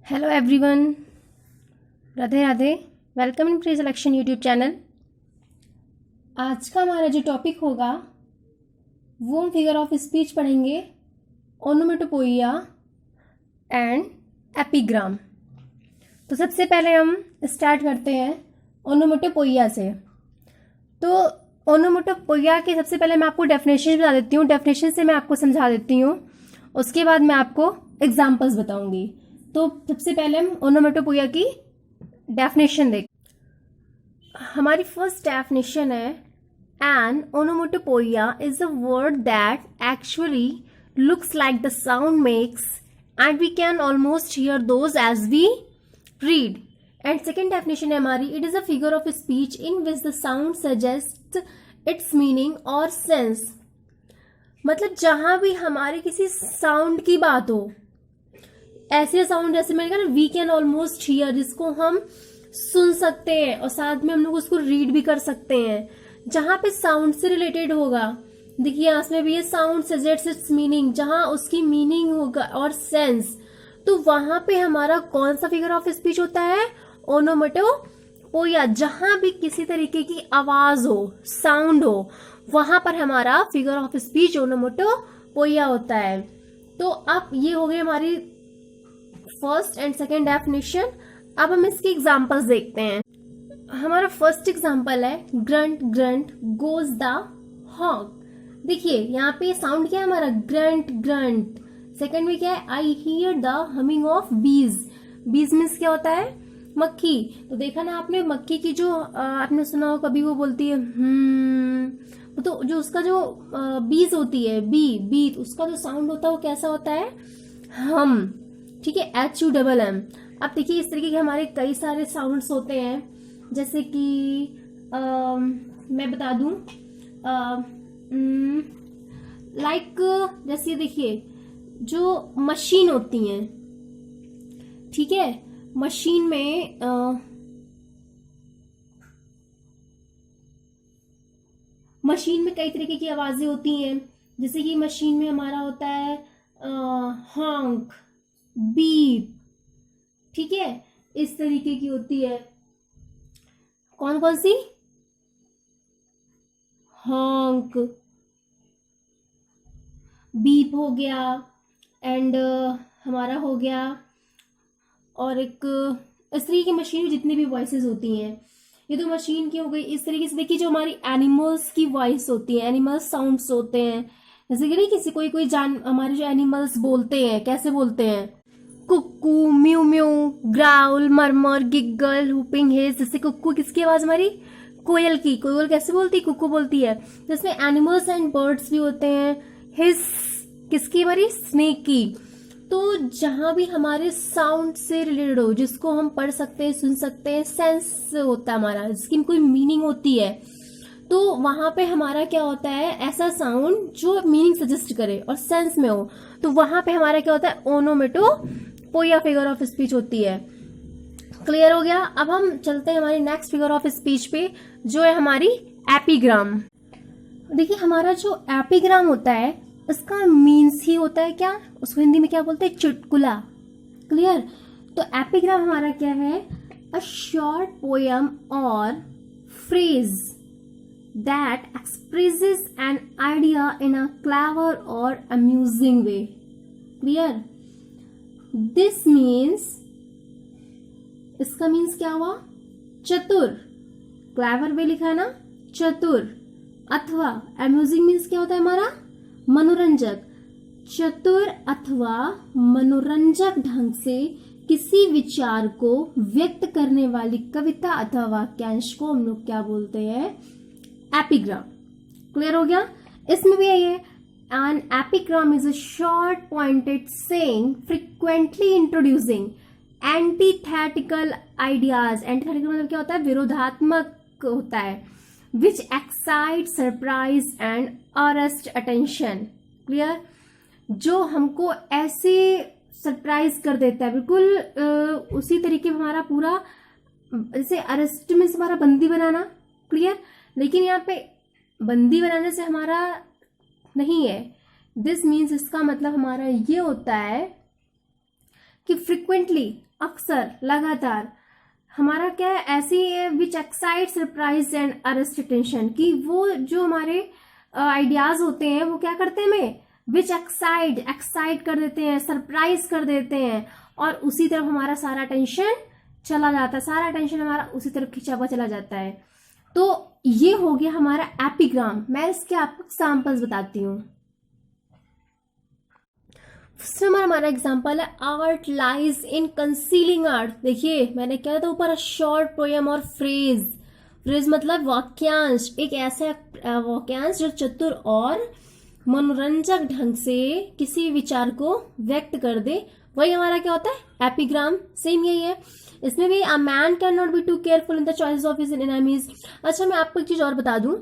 Hello everyone, Radhe Radhe. Welcome in pre selection YouTube channel. आज का हमारा जो टॉपिक होगा वो हम फिगर ऑफ स्पीच पढ़ेंगे, ओनोमेटोपोइया एंड एपिग्राम। तो सबसे पहले हम स्टार्ट करते हैं ओनोमेटोपोइया से। तो ओनोमेटोपोइया की सबसे पहले मैं आपको डेफिनेशन बता देती हूँ, डेफिनेशन से मैं आपको समझा देती हूँ, उसके बाद मैं आपको एग्जाम्पल्स बताऊंगी। तो सबसे पहले हम ओनोमेटोपोइया की डेफिनेशन देख। हमारी फर्स्ट डेफिनेशन है, an onomatopoeia is a word that actually looks like the sound makes and we can almost hear those as we read. And second definition है हमारी, it is a figure of speech in which the sound suggest its meaning और सेंस। मतलब जहां भी हमारे किसी sound की बात हो, ऐसे साउंड जैसे मैंने कहा ना वी कैन ऑलमोस्ट हियर, जिसको हम सुन सकते हैं और साथ में हम लोग उसको रीड भी कर सकते हैं, जहां पे साउंड से रिलेटेड होगा। देखिए यहाँ में भी ये साउंड सजेस्ट इट्स मीनिंग, जहां उसकी मीनिंग होगा और सेंस, तो वहां पे हमारा कौन सा फिगर ऑफ स्पीच होता है? ओनोमेटोपोइया। जहां भी किसी तरीके की आवाज हो, साउंड हो, वहां पर हमारा फिगर ऑफ स्पीच ओनोमेटोपोइया होता है। तो अब ये हो गई हमारी फर्स्ट एंड सेकेंड डेफिनेशन। अब हम इसके एग्जांपल्स देखते हैं। हमारा फर्स्ट एग्जांपल है, grunt grunt goes the hawk. देखिए यहाँ पे साउंड क्या है हमारा? Grunt grunt. सेकंड में क्या है? I hear the humming of बीज। बीज मीन्स क्या होता है? मक्खी। तो देखा ना आपने, मक्खी की जो आपने सुना हो कभी, वो बोलती है तो जो उसका जो बीज होती है, बी, उसका जो साउंड होता है वो कैसा होता है? हम। ठीक है, HUMM। अब देखिए इस तरीके के हमारे कई सारे साउंड्स होते हैं, जैसे कि मैं बता दूं, लाइक जैसे देखिए जो मशीन होती हैं, ठीक है, मशीन में मशीन में कई तरीके की आवाजें होती हैं। जैसे कि मशीन में हमारा होता है हॉन्क, बीप, ठीक है, इस तरीके की होती है। कौन कौन सी? हॉन्क, बीप हो गया, एंड हमारा हो गया, और एक इस तरीके की मशीन में जितनी भी वॉइसेस होती हैं, ये तो मशीन की हो गई। इस तरीके से देखिए जो हमारी एनिमल्स की वॉइस होती है, एनिमल्स साउंड्स होते हैं, जैसे कि नहीं किसी कोई जान, हमारे जो एनिमल्स बोलते हैं कैसे बोलते हैं? Cuckoo, mew mew, growl, murmur, giggle, whooping हेज। जैसे कुक्कू किसकी आवाज हमारी? कोयल की। कोयल कैसे बोलती है? कुक्कू बोलती है। जिसमें एनिमल्स एंड बर्ड्स भी होते हैं। हिज किसकी हमारी? स्नेक की। तो जहां भी हमारे साउंड से रिलेटेड हो, जिसको हम पढ़ सकते हैं, सुन सकते हैं, सेंस होता है हमारा, जिसकी कोई मीनिंग होती है, तो वहां पे हमारा क्या होता है? ऐसा साउंड जो मीनिंग सजेस्ट करे और सेंस में हो, तो वहां पे हमारा क्या होता है? ओनोमेटोपोइया फिगर ऑफ स्पीच होती है। क्लियर हो गया? अब हम चलते हैं हमारी नेक्स्ट फिगर ऑफ स्पीच पे, जो है हमारी एपिग्राम। देखिए हमारा जो एपिग्राम होता है, इसका मीन्स ही होता है क्या? उसको हिंदी में क्या बोलते हैं? चुटकुला। क्लियर? तो एपिग्राम हमारा क्या है? अ शॉर्ट पोयम और phrase that expresses an idea in a clever or amusing way. Clear? This means, इसका मीन्स क्या हुआ? चतुर। क्लेवर वे लिखा है ना, चतुर। अथवा अम्यूजिंग मीन्स क्या होता है हमारा? मनोरंजक। चतुर अथवा मनोरंजक ढंग से किसी विचार को व्यक्त करने वाली कविता अथवा वाक्यांश को हम लोग क्या बोलते हैं? एपिग्राम। क्लियर हो गया? इसमें भी है, an epigram is a short pointed saying frequently introducing antithetical ideas. Antithetical मतलब क्या होता है? विरोधात्मक होता है। Which excite, surprise and arrest attention. Clear? जो हमको ऐसे सरप्राइज कर देता है, बिल्कुल उसी तरीके हमारा पूरा, जैसे अरेस्ट में हमारा बंदी बनाना। क्लियर? लेकिन यहाँ पे बंदी बनाने से हमारा नहीं है। दिस मीन्स, इसका मतलब हमारा ये होता है कि फ्रिक्वेंटली, अक्सर, लगातार, हमारा क्या है ऐसी है which excite surprise and arrest attention, कि वो जो हमारे आइडियाज होते हैं वो क्या करते हैं हमें विच एक्साइट कर देते हैं, सरप्राइज कर देते हैं, और उसी तरफ हमारा सारा टेंशन चला जाता है, सारा टेंशन हमारा उसी तरफ खिंचा हुआ चला जाता है। तो ये हो गया हमारा एपिग्राम। मैं इसके आपको एग्जाम्पल्स बताती हूँ। फर्स्ट हमारा एग्जाम्पल है art lies in concealing art. देखिए मैंने क्या था ऊपर, शॉर्ट पोएम और फ्रेज। फ्रेज मतलब वाक्यांश, एक ऐसा वाक्यांश जो चतुर और मनोरंजक ढंग से किसी विचार को व्यक्त कर दे, वही हमारा क्या होता है एपिग्राम। सेम यही है इसमें भी। A man can not be too careful in the choice of his enemies. अच्छा मैं आपको एक चीज और बता दूं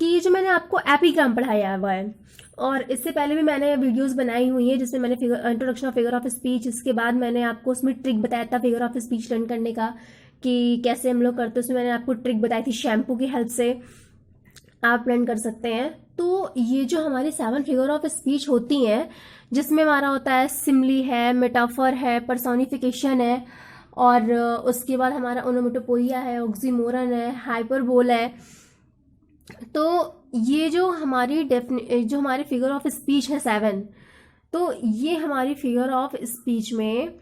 कि ये जो मैंने आपको एपिग्राम पढ़ाया हुआ है, और इससे पहले भी मैंने वीडियोस बनाई हुई है जिसमें मैंने introduction of figure of speech, इसके बाद मैंने आपको उसमें ट्रिक बताया था फिगर ऑफ स्पीच लर्न करने का कि कैसे हम लोग करते हैं। उसमें मैंने आपको ट्रिक बताई थी, शैम्पू की हेल्प से आप लर्न कर सकते हैं। तो ये जो हमारी 7 फिगर ऑफ स्पीच होती हैं, जिसमें हमारा होता है सिमली है, मेटाफर है, पर्सोनिफिकेशन है, और उसके बाद हमारा ओनोमेटोपोइया है, ऑक्सीमोरन है, हाइपरबोल है। तो ये जो हमारी जो हमारी फिगर ऑफ स्पीच है 7, तो ये हमारी फिगर ऑफ स्पीच में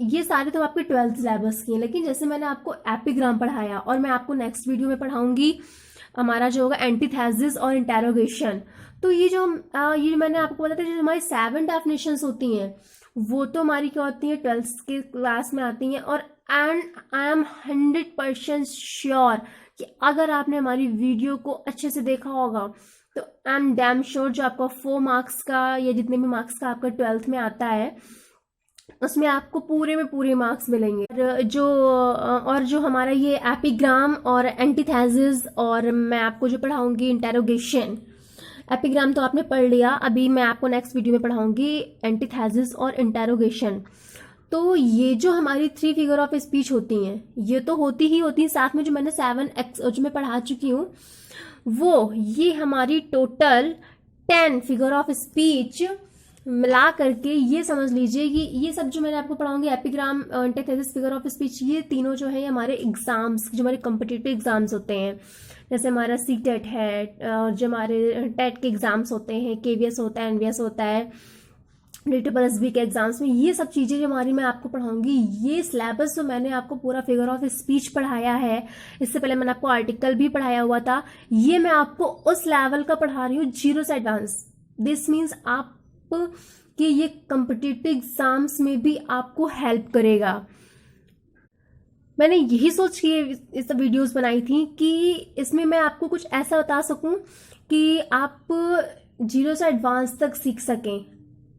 ये सारे तो आपके 12th सिलेबस की हैं, लेकिन जैसे मैंने आपको एपिग्राम पढ़ाया और मैं आपको नेक्स्ट वीडियो में पढ़ाऊंगी हमारा जो होगा एंटीथेसिस और इंटेरोगेशन। तो ये जो ये मैंने आपको बताया था, जो हमारी 7 डेफिनेशंस होती हैं वो तो हमारी क्या होती है 12th के क्लास में आती हैं। और एंड आई एम 100% श्योर कि अगर आपने हमारी वीडियो को अच्छे से देखा होगा तो आई एम डैम श्योर जो आपका 4 मार्क्स का या जितने भी मार्क्स का आपका 12th में आता है उसमें आपको पूरे में पूरे मार्क्स मिलेंगे। और जो हमारा ये एपिग्राम और एंटीथेसिस, और मैं आपको जो पढ़ाऊंगी इंटेरोगेशन। एपिग्राम तो आपने पढ़ लिया, अभी मैं आपको नेक्स्ट वीडियो में पढ़ाऊंगी एंटीथेसिस और इंटेरोगेशन। तो ये जो हमारी 3 फिगर ऑफ स्पीच होती हैं ये तो होती ही होती है, साथ में जो मैंने 7 जो मैं पढ़ा चुकी हूँ वो, ये हमारी टोटल 10 फिगर ऑफ स्पीच मिला करके ये समझ लीजिए कि ये सब जो मैंने आपको पढ़ाऊंगी epigram, antithesis, figure of speech, ये तीनों जो है हमारे एग्जाम्स, जो हमारे कॉम्पिटिटिव एग्जाम्स होते हैं, जैसे हमारा सीटेट है, और जो हमारे टेट के एग्जाम्स होते हैं, केवीएस होता है, एनवीएस होता है, DSSB के एग्जाम्स में, ये सब चीज़ें जो हमारी मैं आपको पढ़ाऊंगी। ये सिलेबस जो मैंने आपको पूरा फिगर ऑफ स्पीच पढ़ाया है, इससे पहले मैंने आपको आर्टिकल भी पढ़ाया हुआ था, ये मैं आपको उस लेवल का पढ़ा रही हूँ 0 से एडवांस। दिस मीन्स आप कि ये कॉम्पिटिटिव एग्जाम्स में भी आपको हेल्प करेगा। मैंने यही सोच के इस वीडियोस बनाई थी कि इसमें मैं आपको कुछ ऐसा बता सकूं कि आप 0 से एडवांस तक सीख सकें।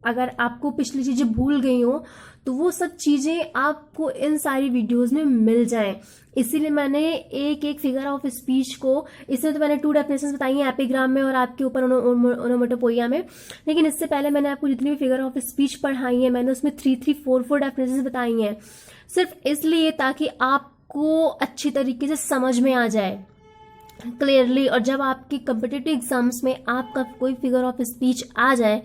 अगर आपको पिछली चीजें भूल गई हो तो वो सब चीजें आपको इन सारी वीडियोस में मिल जाएं। इसीलिए मैंने एक एक फिगर ऑफ स्पीच को, इसमें तो मैंने 2 डेफिनेशंस बताई हैं एपिग्राम में और आपके ऊपर ओनोमेटोपोइया में, लेकिन इससे पहले मैंने आपको जितनी भी फिगर ऑफ स्पीच पढ़ाई है मैंने उसमें 3-4 डेफिनेशंस बताई हैं, सिर्फ इसलिए ताकि आपको अच्छी तरीके से समझ में आ जाए क्लियरली। और जब आपकी कॉम्पिटिटिव एग्जाम्स में आपका कोई फिगर ऑफ स्पीच आ जाए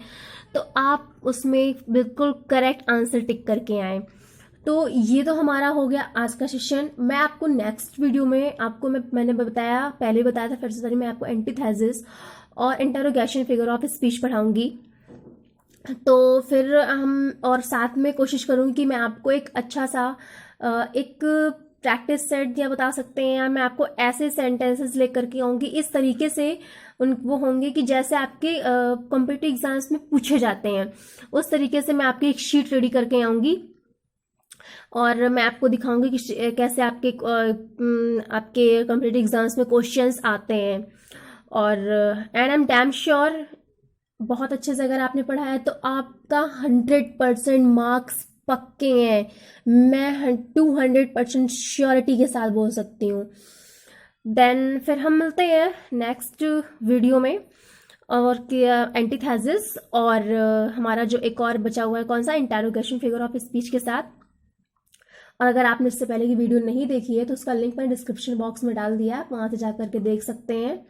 तो आप उसमें बिल्कुल करेक्ट आंसर टिक करके आए। तो ये तो हमारा हो गया आज का सेशन। मैं आपको नेक्स्ट वीडियो में आपको मैंने बताया, पहले बताया था, फिर से मैं आपको एंटीथेसिस और इंटेरोगेशन फिगर ऑफ स्पीच पढ़ाऊंगी। तो फिर हम और साथ में कोशिश करूंगी कि मैं आपको एक अच्छा सा एक प्रैक्टिस सेट या बता सकते हैं, या मैं आपको ऐसे सेंटेंसेस लेकर के आऊंगी इस तरीके से वो होंगे कि जैसे आपके कॉम्पिटिटिव एग्जाम्स में पूछे जाते हैं, उस तरीके से मैं आपकी एक शीट रेडी करके आऊंगी और मैं आपको दिखाऊंगी कि कैसे आपके कॉम्पिटिटिव एग्जाम्स में क्वेश्चंस आते हैं। और and I am damn sure बहुत अच्छे से अगर आपने पढ़ा है तो आपका 100% मार्क्स पक्के हैं, मैं 200% श्योरिटी के साथ बोल सकती हूँ। देन फिर हम मिलते हैं नेक्स्ट वीडियो में, और एंटीथेसिस और हमारा जो एक और बचा हुआ है कौन सा, इंटेरोगेशन फिगर ऑफ स्पीच के साथ। और अगर आपने इससे पहले की वीडियो नहीं देखी है तो उसका लिंक मैंने डिस्क्रिप्शन बॉक्स में डाल दिया है, आप वहाँ से जा करके देख सकते हैं।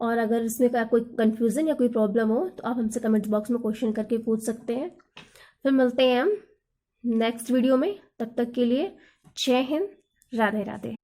और अगर इसमें कोई कंफ्यूजन या कोई प्रॉब्लम हो तो आप हमसे कमेंट बॉक्स में क्वेश्चन करके पूछ सकते हैं। फिर मिलते हैं हम नेक्स्ट वीडियो में। तब तक के लिए जय हिंद, राधे राधे।